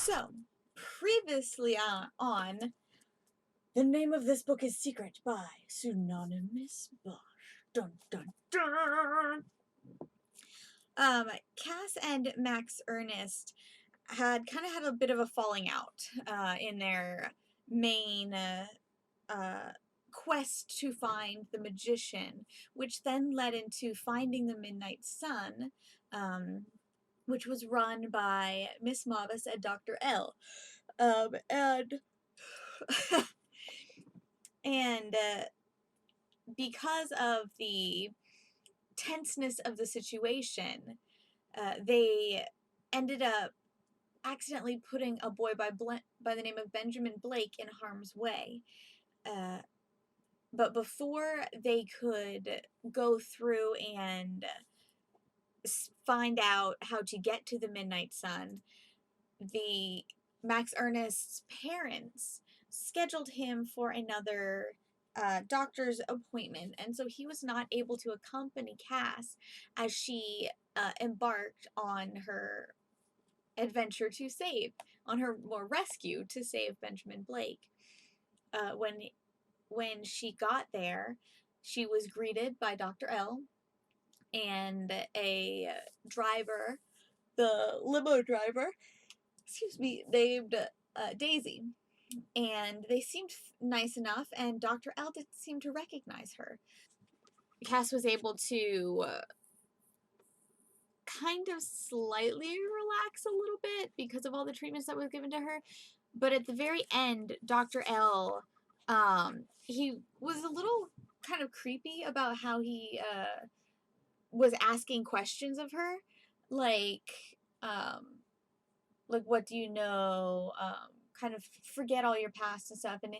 So, previously on, the name of this book is Secret by Pseudonymous Bosch. Dun dun dun! Cass and Max Ernest had kind of had a bit of a falling out in their main quest to find the magician, which then led into finding the Midnight Sun, which was run by Miss Mavis and Dr. L. And and because of the tenseness of the situation, they ended up accidentally putting a boy by the name of Benjamin Blake in harm's way. But before they could go through and find out how to get to the Midnight Sun, the Max Ernest's parents scheduled him for another doctor's appointment, and so he was not able to accompany Cass as she embarked on her adventure to save, on her more rescue to save Benjamin Blake. When she got there, she was greeted by Dr. L and a driver, the limo driver, named Daisy. And they seemed nice enough, and Dr. L didn't seem to recognize her. Cass was able to kind of slightly relax a little bit because of all the treatments that was given to her. But at the very end, Dr. L, he was a little kind of creepy about how he was asking questions of her, like what do you know? Kind of forget all your past and stuff, and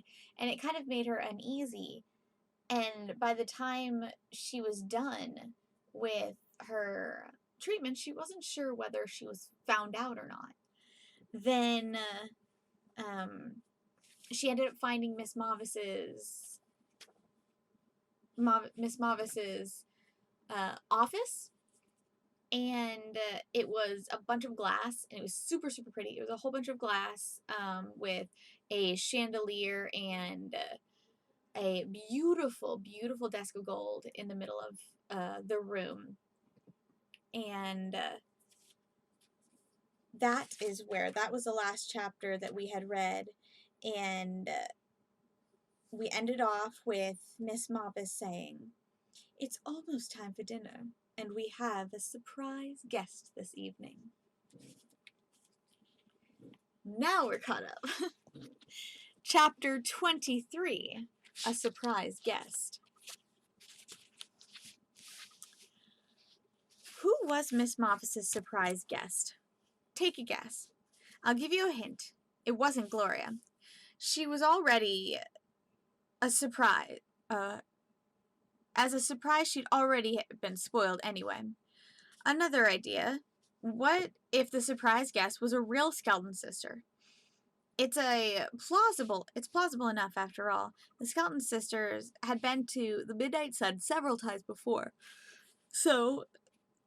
it kind of made her uneasy. And by the time she was done with her treatment, she wasn't sure whether she was found out or not. Then she ended up finding Miss Mavis's office, and it was a bunch of glass, and it was super, super pretty. It was a whole bunch of glass with a chandelier and a beautiful, beautiful desk of gold in the middle of the room. And that was the last chapter that we had read, and we ended off with Miss Mavis saying, "It's almost time for dinner, and we have a surprise guest this evening." Now we're caught up. Chapter 23, A Surprise Guest. Who was Miss Mavis's surprise guest? Take a guess. I'll give you a hint. It wasn't Gloria. She was already a surprise. As a surprise, she'd already been spoiled anyway. Another idea. What if the surprise guest was a real Skeleton sister? It's plausible enough after all. The Skeleton sisters had been to the Midnight Sun several times before. So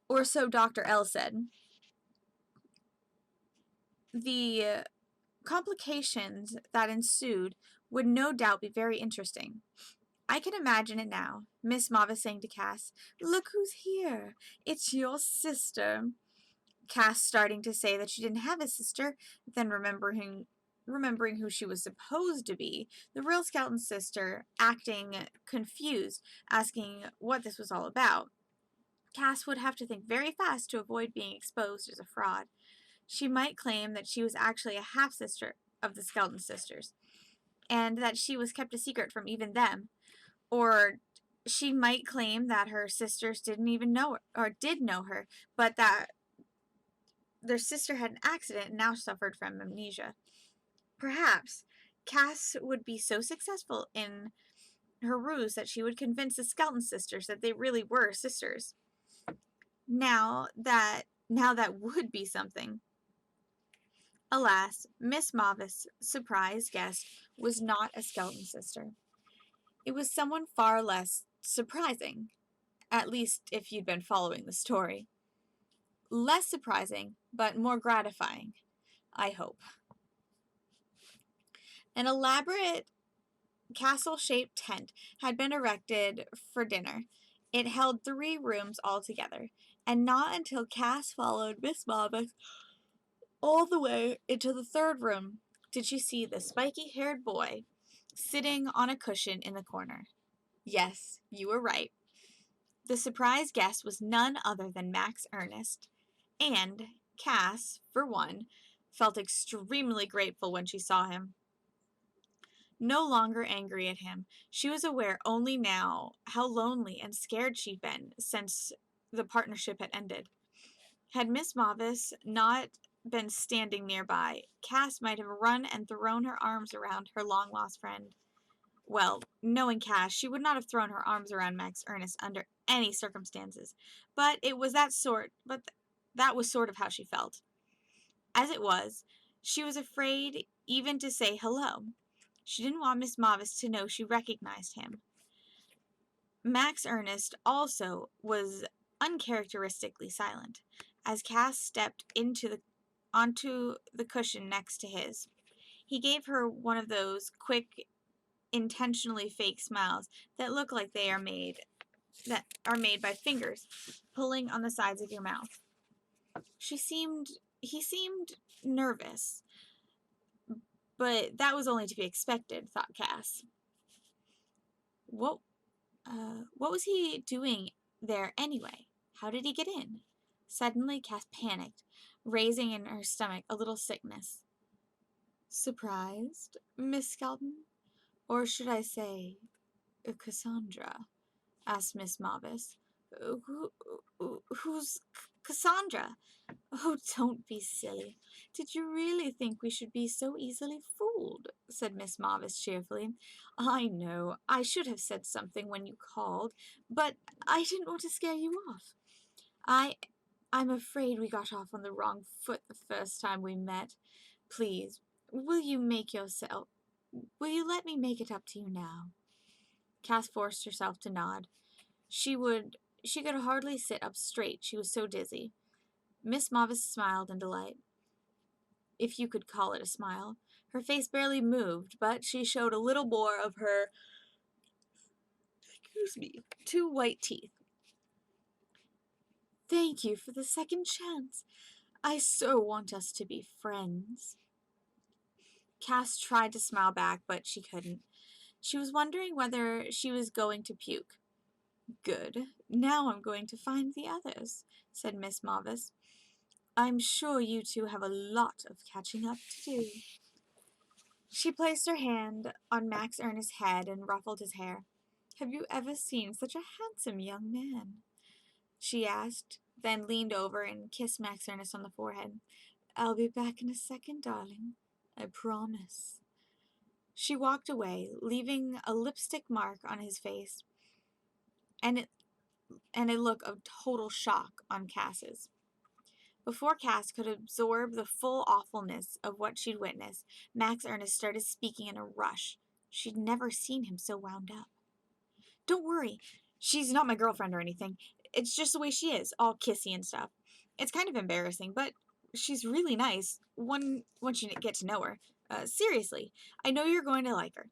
Dr. L said. The complications that ensued would no doubt be very interesting. I can imagine it now. Miss Mavis saying to Cass, "Look who's here. It's your sister." Cass starting to say that she didn't have a sister, then remembering who she was supposed to be, the real Skeleton sister acting confused, asking what this was all about. Cass would have to think very fast to avoid being exposed as a fraud. She might claim that she was actually a half-sister of the Skeleton sisters, and that she was kept a secret from even them. Or she might claim that her sisters didn't even know her, or did know her, but that their sister had an accident and now suffered from amnesia. Perhaps Cass would be so successful in her ruse that she would convince the Skeleton sisters that they really were sisters. Now that would be something. Alas, Miss Mavis' surprise guest was not a Skeleton sister. It was someone far less surprising, at least if you'd been following the story. Less surprising, but more gratifying, I hope. An elaborate castle-shaped tent had been erected for dinner. It held 3 rooms altogether, and not until Cass followed Miss Marvis all the way into the 3rd room did she see the spiky-haired boy sitting on a cushion in the corner. Yes, you were right. The surprise guest was none other than Max Ernest, and Cass, for one, felt extremely grateful when she saw him. No longer angry at him, she was aware only now how lonely and scared she'd been since the partnership had ended. Had Miss Mavis not been standing nearby, Cass might have run and thrown her arms around her long-lost friend. Well, knowing Cass, she would not have thrown her arms around Max Ernest under any circumstances, but that was sort of how she felt. As it was, she was afraid even to say hello. She didn't want Miss Mavis to know she recognized him. Max Ernest also was uncharacteristically silent as Cass stepped onto the cushion next to his. He gave her one of those quick, intentionally fake smiles that look like they are made by fingers pulling on the sides of your mouth. He seemed nervous, but that was only to be expected, thought Cass. What was he doing there anyway? How did he get in? Suddenly, Cass panicked, raising in her stomach a little sickness. Surprised, Miss Skelton? Or should I say, Cassandra? Asked Miss Mavis. Who's Cassandra? Oh, don't be silly. Did you really think we should be so easily fooled? Said Miss Mavis cheerfully. I know, I should have said something when you called, but I didn't want to scare you off. I'm afraid we got off on the wrong foot the first time we met. Please, will you let me make it up to you now? Cass forced herself to nod. She could hardly sit up straight, she was so dizzy. Miss Mavis smiled in delight, if you could call it a smile. Her face barely moved, but she showed a little more of her, 2 white teeth. Thank you for the second chance. I so want us to be friends. Cass tried to smile back, but she couldn't. She was wondering whether she was going to puke. Good. Now I'm going to find the others, said Miss Mavis. I'm sure you two have a lot of catching up to do. She placed her hand on Max Ernest's head and ruffled his hair. Have you ever seen such a handsome young man? She asked, then leaned over and kissed Max Ernest on the forehead. I'll be back in a second, darling. I promise. She walked away, leaving a lipstick mark on his face and a look of total shock on Cass's. Before Cass could absorb the full awfulness of what she'd witnessed, Max Ernest started speaking in a rush. She'd never seen him so wound up. Don't worry, she's not my girlfriend or anything. It's just the way she is, all kissy and stuff. It's kind of embarrassing, but she's really nice once you get to know her. Seriously, I know you're going to like her.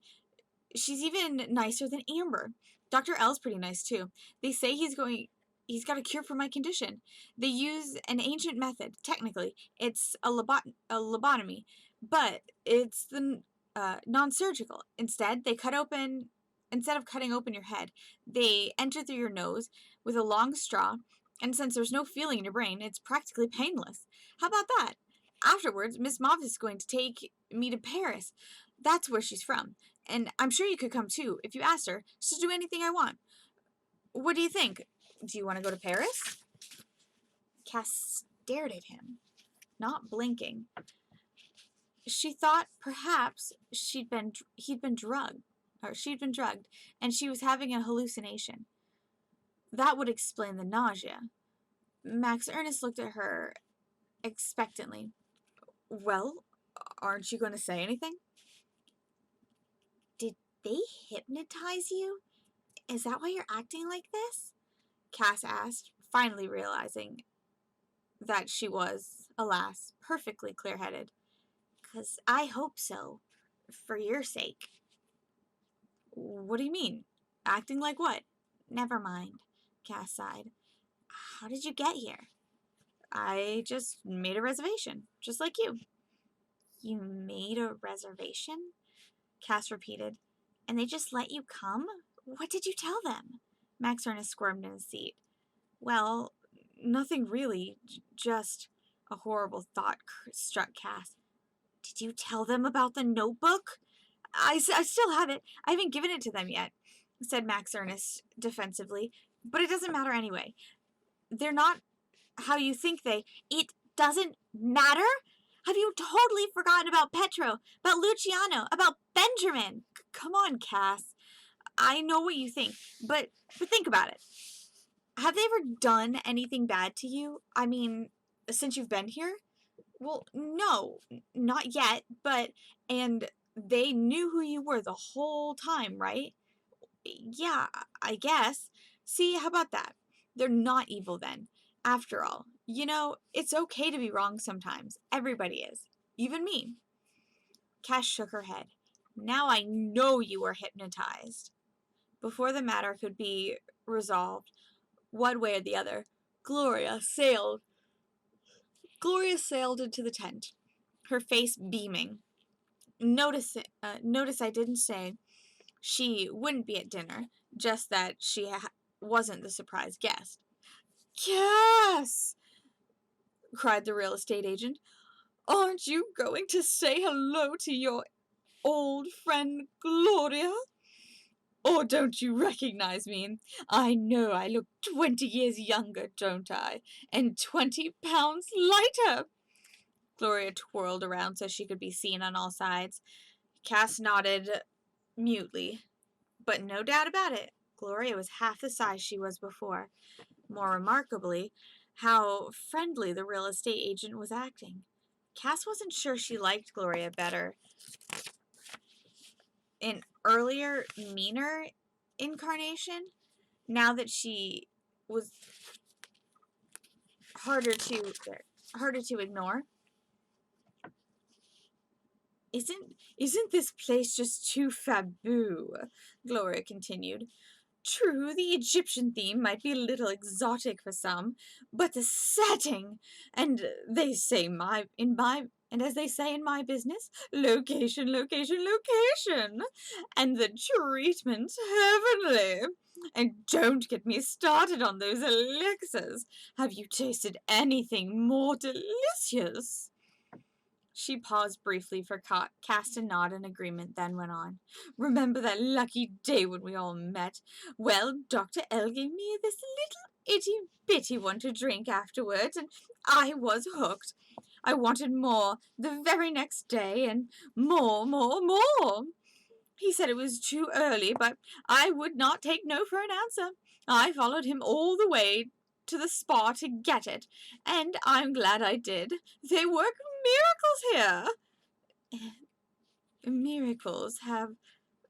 She's even nicer than Amber. Dr. L's pretty nice too. They say he's got a cure for my condition. They use an ancient method. Technically, it's a lobotomy, but it's the non-surgical. Instead of cutting open your head, they enter through your nose with a long straw, and since there's no feeling in your brain, it's practically painless. How about that? Afterwards, Miss Mavis is going to take me to Paris. That's where she's from. And I'm sure you could come too, if you asked her. She'll do anything I want. What do you think? Do you want to go to Paris? Cass stared at him, not blinking. She thought perhaps he'd been drugged, and she was having a hallucination. That would explain the nausea. Max Ernest looked at her expectantly. Well, aren't you going to say anything? Did they hypnotize you? Is that why you're acting like this? Cass asked, finally realizing that she was, alas, perfectly clear-headed. 'Cause I hope so. For your sake. What do you mean? Acting like what? Never mind, Cass sighed. How did you get here? I just made a reservation, just like you. You made a reservation? Cass repeated. And they just let you come? What did you tell them? Max Ernest squirmed in his seat. Well, nothing really, just a horrible thought struck Cass. Did you tell them about the notebook? I still have it. I haven't given it to them yet, said Max Ernest defensively. But it doesn't matter anyway. They're not how you think they. It doesn't matter? Have you totally forgotten about Petro, about Luciano, about Benjamin? Come on, Cass. I know what you think, but think about it. Have they ever done anything bad to you? I mean, since you've been here? Well, no, not yet, but, and they knew who you were the whole time, right? Yeah, I guess. See, how about that? They're not evil then. After all, it's okay to be wrong sometimes. Everybody is. Even me. Cash shook her head. Now I know you were hypnotized. Before the matter could be resolved, one way or the other, Gloria sailed into the tent, her face beaming. Notice I didn't say she wouldn't be at dinner, just that she wasn't the surprise guest. Yes! Cried the real estate agent. Aren't you going to say hello to your old friend Gloria? Or don't you recognize me? I know I look 20 years younger, don't I? And 20 pounds lighter. Gloria twirled around so she could be seen on all sides. Cass nodded mutely. But no doubt about it, Gloria was half the size she was before. More remarkably, how friendly the real estate agent was acting. Cass wasn't sure she liked Gloria better in earlier, meaner incarnation, now that she was harder to ignore. Isn't this place just too faboo? Gloria continued. True, the Egyptian theme might be a little exotic for some, but the setting, and as they say in my business, location, location, location, and the treatment heavenly. And don't get me started on those elixirs. Have you tasted anything more delicious? She paused briefly for Cass to nod in agreement, then went on. Remember that lucky day when we all met? Well, Dr. L gave me this little itty-bitty one to drink afterwards, and I was hooked. I wanted more the very next day, and more, more, more. He said it was too early, but I would not take no for an answer. I followed him all the way to the spa to get it, and I'm glad I did. They work miracles here. Miracles have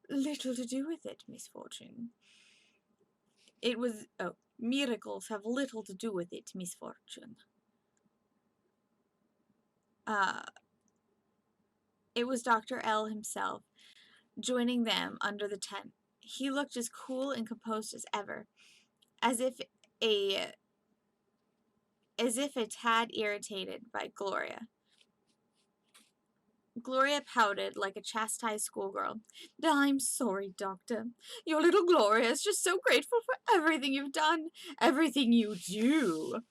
little to do with it, Miss Fortune. Miracles have little to do with it, Miss Fortune. It was Dr. L himself, joining them under the tent. He looked as cool and composed as ever, as if a tad irritated by Gloria. Gloria pouted like a chastised schoolgirl. I'm sorry, Doctor. Your little Gloria is just so grateful for everything you've done, everything you do.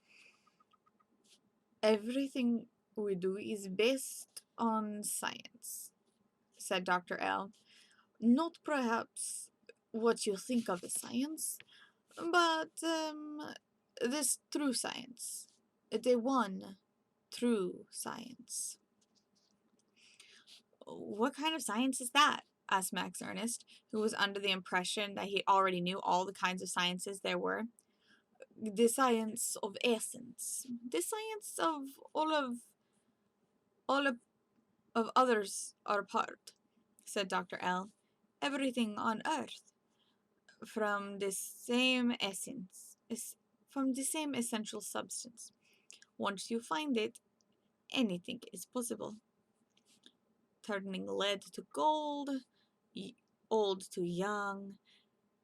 Everything we do is based on science, said Dr. L. Not perhaps what you think of as science, but this true science. The one true science. What kind of science is that? Asked Max Ernest, who was under the impression that he already knew all the kinds of sciences there were. The science of essence. The science of all of others are part, said Dr. L. Everything on earth. From the same essence. From the same essential substance. Once you find it, anything is possible. turning lead to gold, old to young,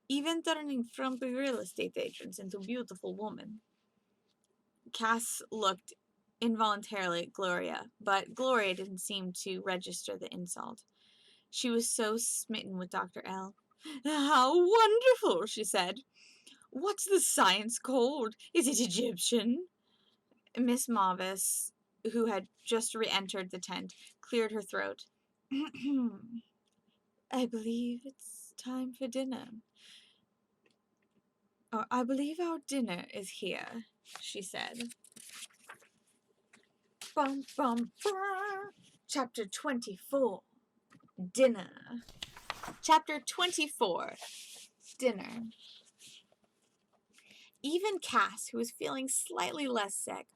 even turning frumpy real estate agents into beautiful women. Cass looked involuntarily at Gloria, but Gloria didn't seem to register the insult. She was so smitten with Dr. L. "How wonderful," she said. "What's the science called? Is it Egyptian?" Miss Mavis, who had just re-entered the tent, cleared her throat. "I believe it's time for dinner. Or I believe our dinner is here," she said. Bum, bum, bum. Chapter 24. Dinner. Chapter 24. Dinner. Even Cass, who was feeling slightly less sick,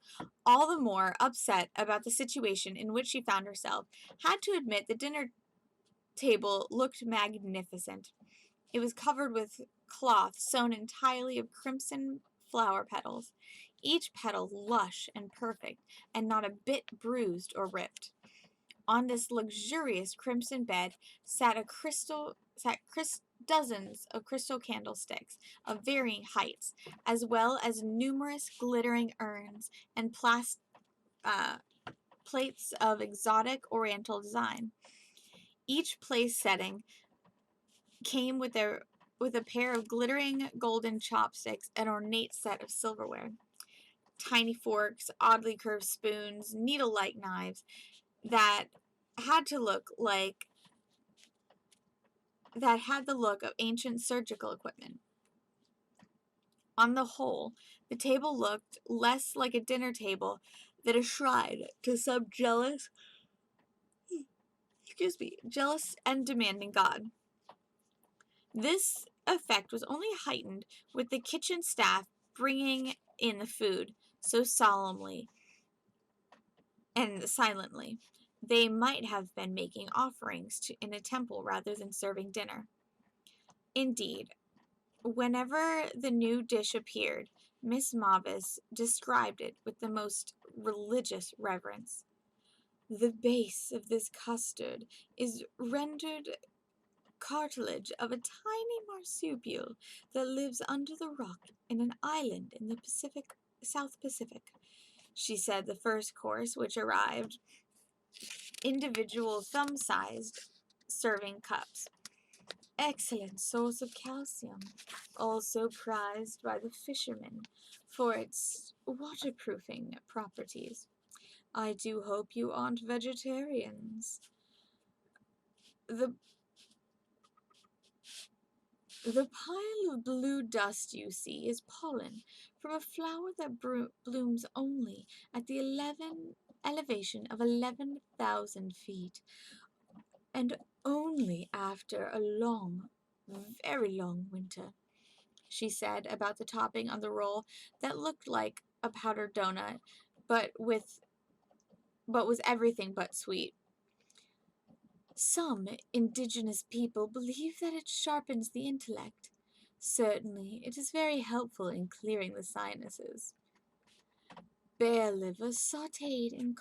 all the more upset about the situation in which she found herself, had to admit the dinner table looked magnificent. It was covered with cloth sewn entirely of crimson flower petals, each petal lush and perfect, and not a bit bruised or ripped. On this luxurious crimson bed sat dozens of crystal candlesticks of varying heights, as well as numerous glittering urns and plates of exotic oriental design. Each place setting came with a pair of glittering golden chopsticks and ornate set of silverware. Tiny forks, oddly curved spoons, needle-like knives that had the look of ancient surgical equipment. On the whole, the table looked less like a dinner table than a shrine to some jealous and demanding god. This effect was only heightened with the kitchen staff bringing in the food so solemnly and silently. They might have been making offerings in a temple rather than serving dinner. Indeed, whenever the new dish appeared, Miss Mavis described it with the most religious reverence. "The base of this custard is rendered cartilage of a tiny marsupial that lives under the rock in an island in the South Pacific," she said. The first course, which arrived, individual thumb-sized serving cups. "Excellent source of calcium, also prized by the fishermen for its waterproofing properties. I do hope you aren't vegetarians." The pile of blue dust you see is pollen from a flower that blooms only at the elevation of 11,000 feet, and only after a long, very long winter," she said about the topping on the roll that looked like a powdered donut, but was everything but sweet. "Some indigenous people believe that it sharpens the intellect. Certainly, it is very helpful in clearing the sinuses." "Bear liver sautéed in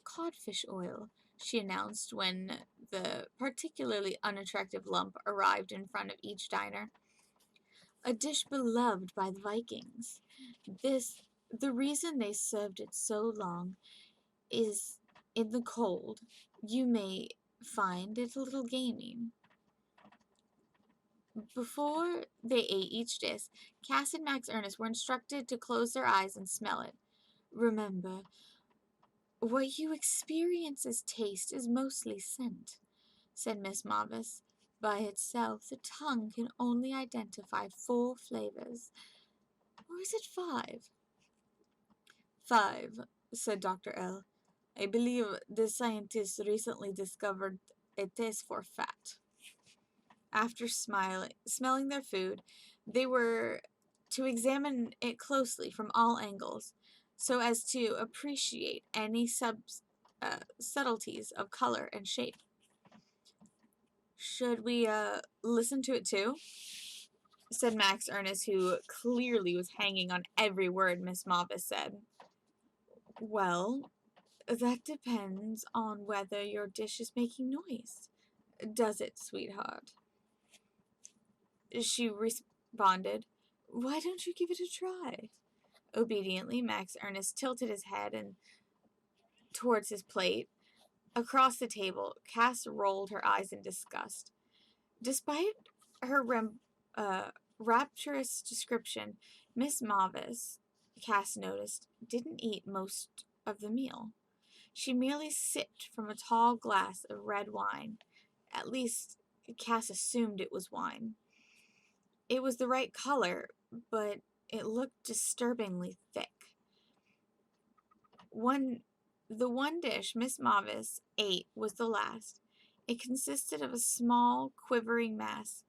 codfish oil," she announced when the particularly unattractive lump arrived in front of each diner. "A dish beloved by the Vikings. The reason they served it so long is in the cold. You may find it a little gamey." Before they ate each dish, Cass and Max Ernest were instructed to close their eyes and smell it. "Remember, what you experience as taste is mostly scent," said Miss Mavis. "By itself, the tongue can only identify 4 flavors. Or is it 5? "5, said Dr. L. "I believe the scientists recently discovered a taste for fat." After smelling their food, they were to examine it closely from all angles, so as to appreciate any subtleties of color and shape. "Should we listen to it too?" said Max Ernest, who clearly was hanging on every word Miss Mavis said. "Well, That depends on whether your dish is making noise. Does it, sweetheart? She responded. Why don't you give it a try? Obediently, Max Ernest tilted his head and towards his plate. Across the table, Cass rolled her eyes in disgust. Despite her rapturous description, Miss Mavis, Cass noticed, didn't eat most of the meal. She merely sipped from a tall glass of red wine. At least, Cass assumed it was wine. It was the right color, but it looked disturbingly thick. The one dish Miss Mavis ate was the last. It consisted of a small, quivering mass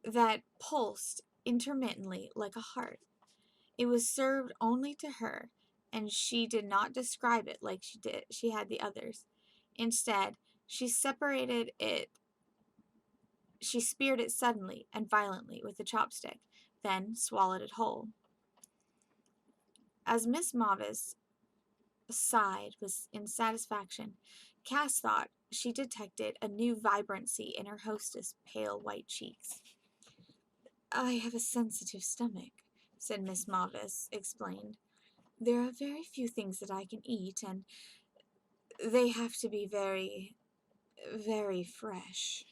that pulsed intermittently like a heart. It was served only to her, and she did not describe it like she had the others. Instead, she speared it suddenly and violently with a chopstick, then swallowed it whole. As Miss Mavis sighed in satisfaction, Cass thought she detected a new vibrancy in her hostess' pale white cheeks. I have a sensitive stomach, said Miss Mavis, explained. There are very few things that I can eat, and they have to be very, very fresh.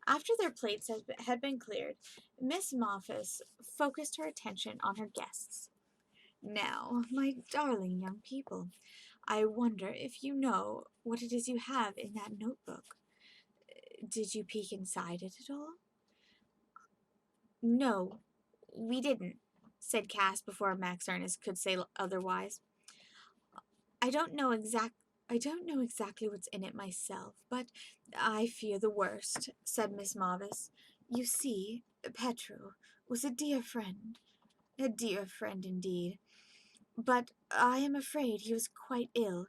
After their plates had been cleared, Miss Mavis focused her attention on her guests. Now, my darling young people, I wonder if you know what it is you have in that notebook. Did you peek inside it at all? No, we didn't, said Cass before Max Ernest could say otherwise. I don't know exactly what's in it myself, but I fear the worst, said Miss Mavis. You see, Petro was a dear friend indeed. But I am afraid he was quite ill.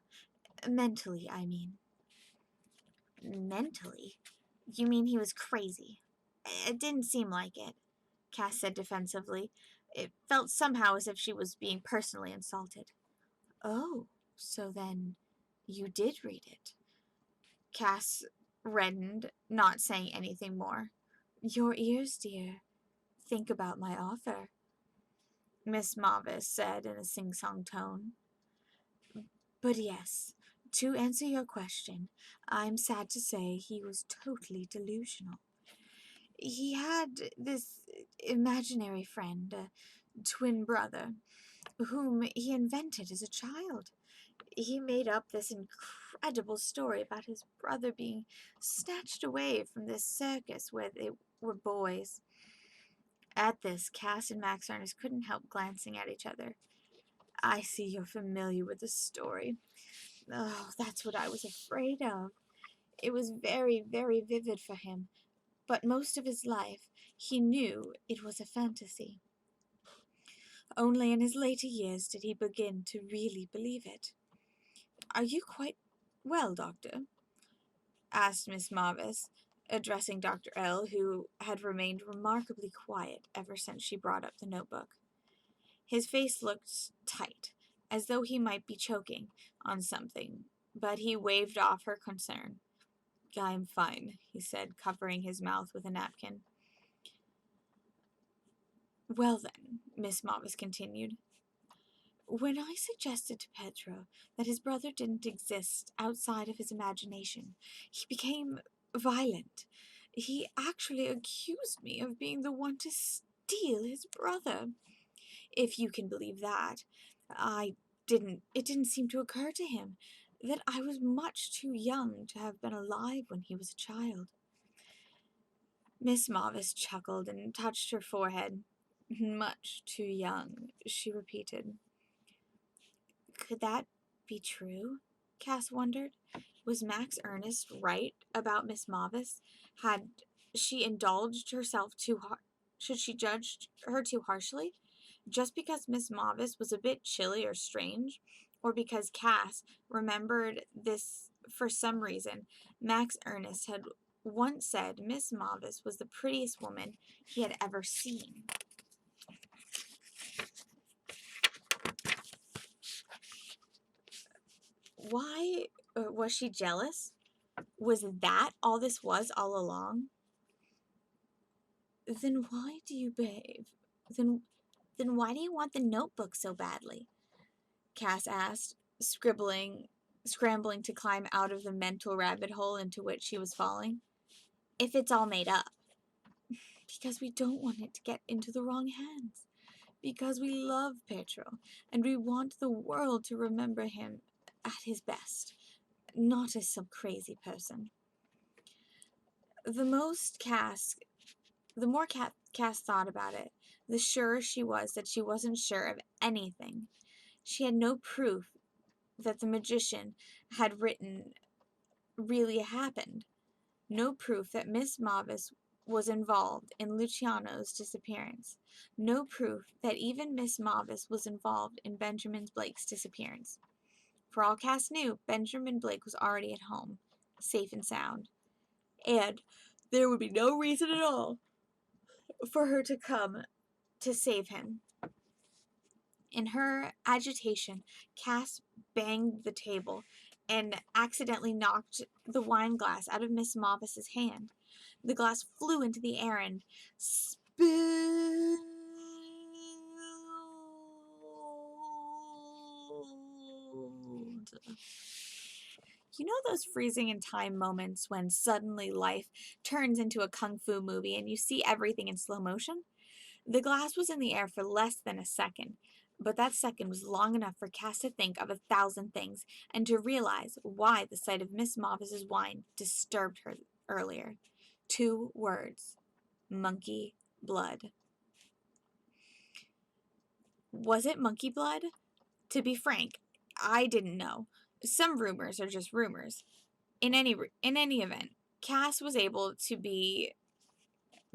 Mentally, I mean. Mentally? You mean he was crazy? It didn't seem like it, Cass said defensively. It felt somehow as if she was being personally insulted. Oh, so then you did read it. Cass reddened, not saying anything more. Your ears, dear. Think about my offer, Miss Mavis said in a sing-song tone. But yes, to answer your question, I'm sad to say he was totally delusional. He had this imaginary friend, a twin brother, whom he invented as a child. He made up this incredible story about his brother being snatched away from this circus where they were boys. At this, Cass and Max Ernest couldn't help glancing at each other. I see you're familiar with the story. Oh, that's what I was afraid of. It was very, very vivid for him, but most of his life he knew it was a fantasy. Only in his later years did he begin to really believe it. Are you quite well, Doctor? Asked Miss Mavis, addressing Dr. L., who had remained remarkably quiet ever since she brought up the notebook. His face looked tight, as though he might be choking on something, but he waved off her concern. I'm fine, he said, covering his mouth with a napkin. Well then, Miss Mavis continued, when I suggested to Pedro that his brother didn't exist outside of his imagination, he became violent. He actually accused me of being the one to steal his brother. If you can believe that. It didn't seem to occur to him that I was much too young to have been alive when he was a child. Miss Mavis chuckled and touched her forehead. Much too young, she repeated. Could that be true? Cass wondered. Was Max Ernest right about Miss Mavis? Had she indulged herself too hard? Should she judge her too harshly? Just because Miss Mavis was a bit chilly or strange? Or because Cass remembered this for some reason? Max Ernest had once said Miss Mavis was the prettiest woman he had ever seen. Was she jealous? Was that all this was all along? Then why do you behave? Then why do you want the notebook so badly? Cass asked, scrambling to climb out of the mental rabbit hole into which she was falling. If it's all made up. Because we don't want it to get into the wrong hands. Because we love Petro, and we want the world to remember him at his best, not as some crazy person. The more Cass thought about it, the surer she was that she wasn't sure of anything. She had no proof that the magician had written really happened. No proof that Miss Mavis was involved in Luciano's disappearance. No proof that even Miss Mavis was involved in Benjamin Blake's disappearance. For all Cass knew, Benjamin Blake was already at home, safe and sound. And there would be no reason at all for her to come to save him. In her agitation, Cass banged the table and accidentally knocked the wine glass out of Miss Mavis's hand. The glass flew into the air and spilled. You know those freezing in time moments when suddenly life turns into a kung fu movie and you see everything in slow motion? The glass was in the air for less than a second, but that second was long enough for Cass to think of 1,000 things and to realize why the sight of Miss Mavis's wine disturbed her earlier. 2 words. Monkey blood. Was it monkey blood? To be frank, I didn't know. Some rumors are just rumors. In any event, Cass was able to be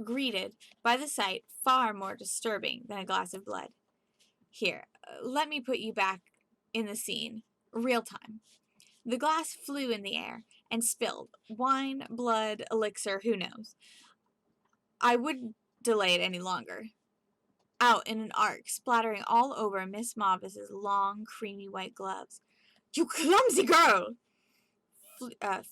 greeted by the sight far more disturbing than a glass of blood. Here, let me put you back in the scene. Real time. The glass flew in the air and spilled. Wine, blood, elixir, who knows. I wouldn't delay it any longer. Out in an arc, splattering all over Miss Mavis's long, creamy white gloves. You clumsy girl!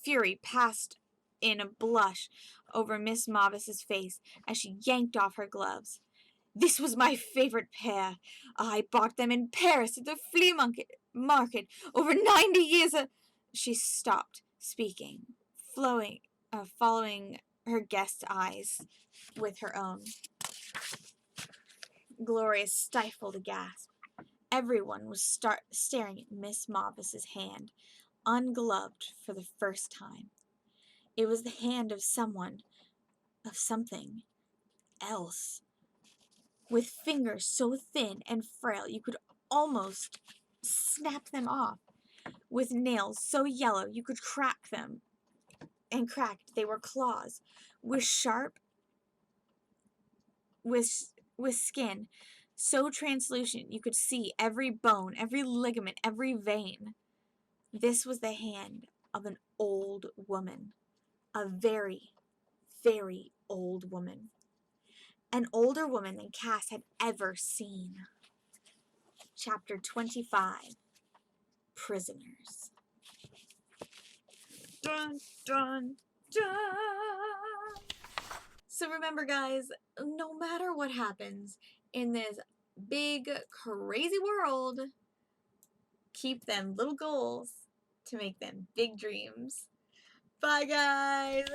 Fury passed in a blush over Miss Mavis's face as she yanked off her gloves. This was my favorite pair. I bought them in Paris at the flea market over 90 years ago. She stopped speaking, following her guest's eyes with her own. Gloria stifled a gasp. Everyone was staring at Miss Mavis's hand, ungloved for the first time. It was the hand of someone, of something else, with fingers so thin and frail you could almost snap them off, with nails so yellow you could crack them, and cracked they were claws, with skin so translucent you could see every bone, every ligament, every vein. This was the hand of an old woman, a very, very old woman. An older woman than Cass had ever seen. Chapter 25. Prisoners. Dun, dun, dun. So remember, guys, no matter what happens in this big, crazy world, keep them little goals to make them big dreams. Bye, guys.